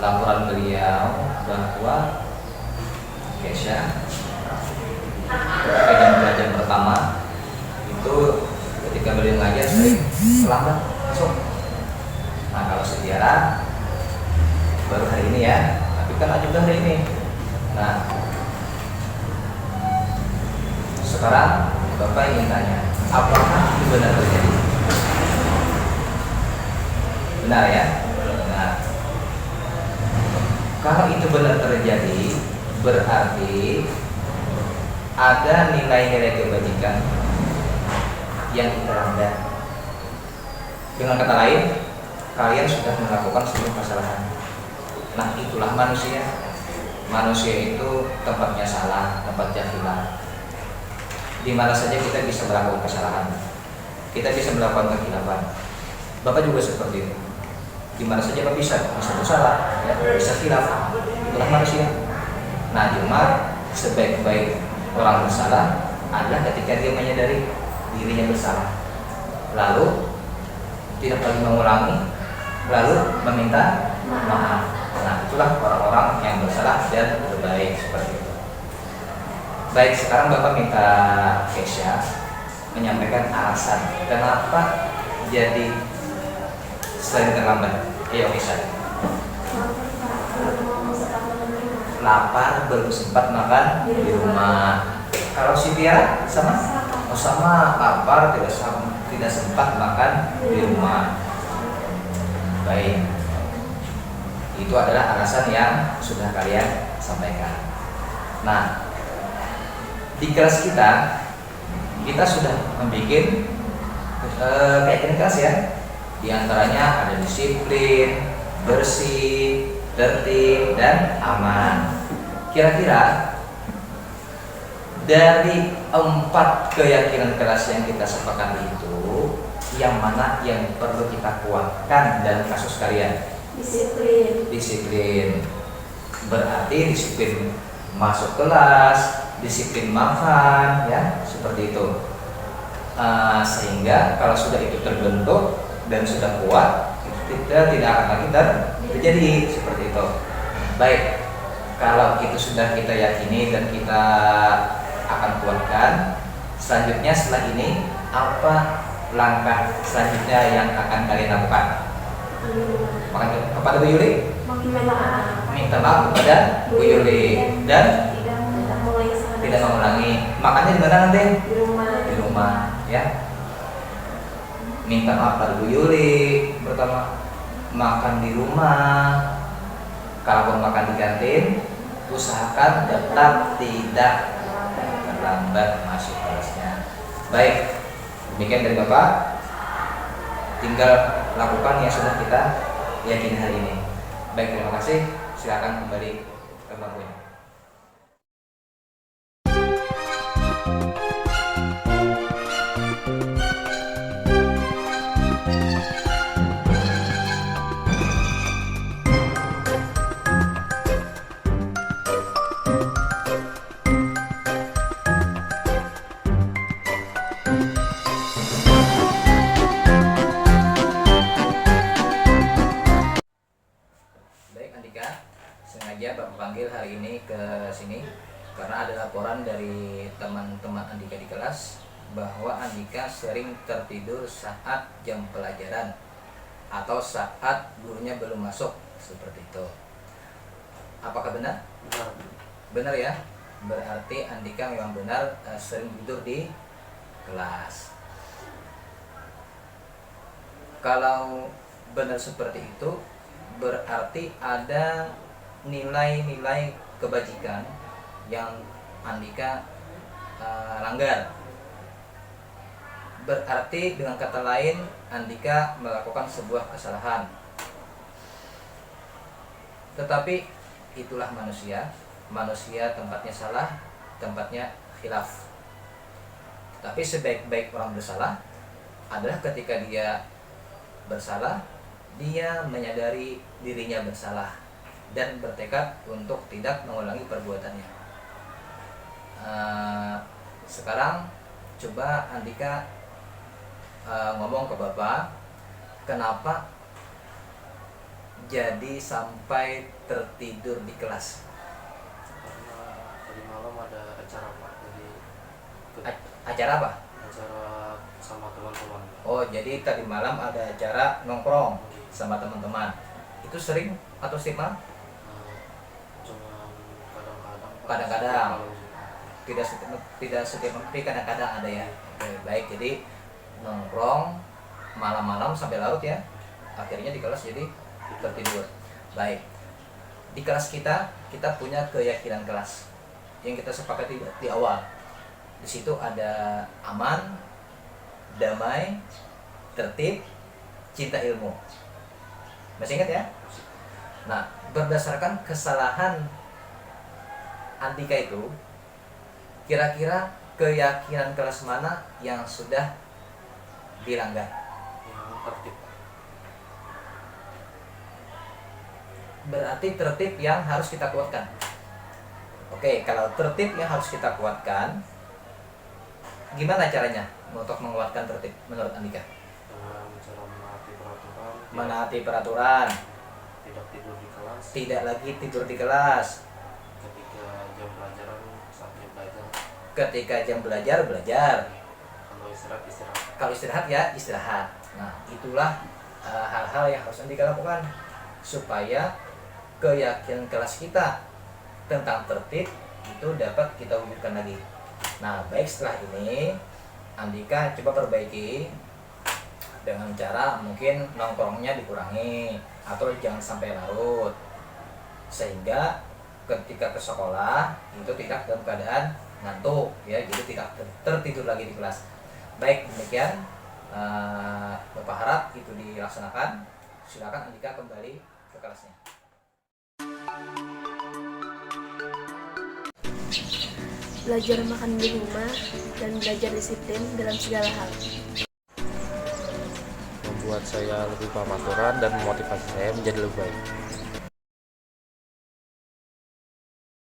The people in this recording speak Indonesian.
laporan beliau bahwa Kesha ketika jam belajar pertama itu ketika beliau ngajar sering terlambat masuk. Nah kalau Setiara baru hari ini ya, tapi kan juga hari ini. Nah sekarang Bapak ingin tanya, apakah itu benar terjadi? Benar ya? Nah, kalau itu benar terjadi, berarti ada nilai-nilai kebajikan yang kita rendah. Dengan kata lain, kalian sudah melakukan sebuah kesalahan. Nah, itulah manusia. Manusia itu tempatnya salah, tempatnya hilang. Di mana saja kita bisa melakukan kesalahan, kita bisa melakukan kehilafan. Bapak juga seperti itu. Di mana saja Bapak bisa bersalah, ya, bisa khilaf. Itulah manusia. Nah, cuma sebaik-baik orang bersalah adalah ketika dia menyadari dirinya bersalah, lalu tidak lagi mengulangi, lalu meminta maaf. Nah, itulah orang-orang yang bersalah dan berbaik seperti itu. Baik, sekarang Bapak minta Kesha menyampaikan alasan kenapa jadi sering terlambat. Ayo Kesha. Lapar, belum sempat makan di rumah. Kalau si Tiara sama? Oh sama, lapar, tidak sempat makan di rumah. Baik, itu adalah alasan yang sudah kalian sampaikan. Nah, di kelas kita sudah membuat kayak gini kelas ya. Di antaranya ada disiplin, bersih, tertib, dan aman. Kira-kira dari 4 keyakinan kelas yang kita sepakati itu, yang mana yang perlu kita kuatkan dalam kasus kalian? Disiplin. Berarti disiplin masuk kelas, disiplin makan, ya seperti itu. Sehingga kalau sudah itu terbentuk dan sudah kuat, kita tidak akan lagi terjadi seperti itu. Baik, kalau itu sudah kita yakini dan kita akan kuatkan, selanjutnya setelah ini apa langkah selanjutnya yang akan kalian lakukan? Kepada Bu Yuli? Minta maaf kepada Bu Yuli dan tidak mengulangi. Makannya di mana nanti? Di rumah, ya. Minta maaf pada Bu Yuli pertama, makan di rumah. Kalaupun makan di kantin, usahakan tetap tidak terlambat masuk kelasnya. Baik, demikian dari Bapak. Tinggal lakukan yang sudah kita yakini hari ini. Baik, terima kasih. Silakan kembali ke bangkunya. Sengaja Bapak panggil hari ini ke sini karena ada laporan dari teman-teman Andika di kelas bahwa Andika sering tertidur saat jam pelajaran atau saat gurunya belum masuk, seperti itu. Apakah benar? Benar ya? Berarti Andika memang benar sering tidur di kelas. Kalau benar seperti itu, berarti ada nilai-nilai kebajikan yang Andika langgar. Berarti dengan kata lain Andika melakukan sebuah kesalahan. Tetapi itulah manusia. Manusia tempatnya salah, tempatnya khilaf. Tapi sebaik-baik orang bersalah adalah ketika dia bersalah, dia menyadari dirinya bersalah dan bertekad untuk tidak mengulangi perbuatannya. Sekarang coba Andika ngomong ke Bapak, kenapa jadi sampai tertidur di kelas? Karena tadi malam ada acara Pak, jadi ikut Acara apa? acara sama teman-teman. Oh, jadi tadi malam ada acara nongkrong sama teman-teman. Itu sering atau setiap malam? Cuma kadang-kadang Pak. Kadang-kadang. Malam. Tidak setiap malam, tapi kadang-kadang ada ya. Oke, baik. Jadi nongkrong malam-malam sampai larut ya. Akhirnya di kelas jadi tertidur. Baik. Di kelas kita punya keyakinan kelas yang kita sepakati di awal. Di situ ada aman, damai, tertib, cinta ilmu. Masih ingat ya? Nah, berdasarkan kesalahan Andika itu, kira-kira keyakinan kelas mana yang sudah dilanggar? Yang tertib. Berarti tertib yang harus kita kuatkan. Oke, kalau tertib yang harus kita kuatkan, gimana caranya untuk menguatkan tertib menurut Andika? Dengan cara menaati peraturan. Menaati peraturan, Tidak tidur di kelas. tidak lagi tidur di kelas. Ketika jam pelajaran saatnya belajar. Ketika jam belajar, belajar. Kalau istirahat istirahat. Kalau istirahat ya istirahat. Nah, itulah hal-hal yang harus Andika lakukan supaya keyakinan kelas kita tentang tertib itu dapat kita wujudkan lagi. Nah, baik, setelah ini Andika coba perbaiki dengan cara mungkin nongkrongnya dikurangi atau jangan sampai larut, sehingga ketika ke sekolah itu tidak dalam keadaan ngantuk ya, jadi tidak tertidur lagi di kelas. Baik, demikian Bapak harap itu dilaksanakan. Silakan Andika kembali ke kelasnya. Belajar makan di rumah dan belajar disiplin dalam segala hal. Membuat saya lebih paham aturan dan memotivasi saya menjadi lebih baik.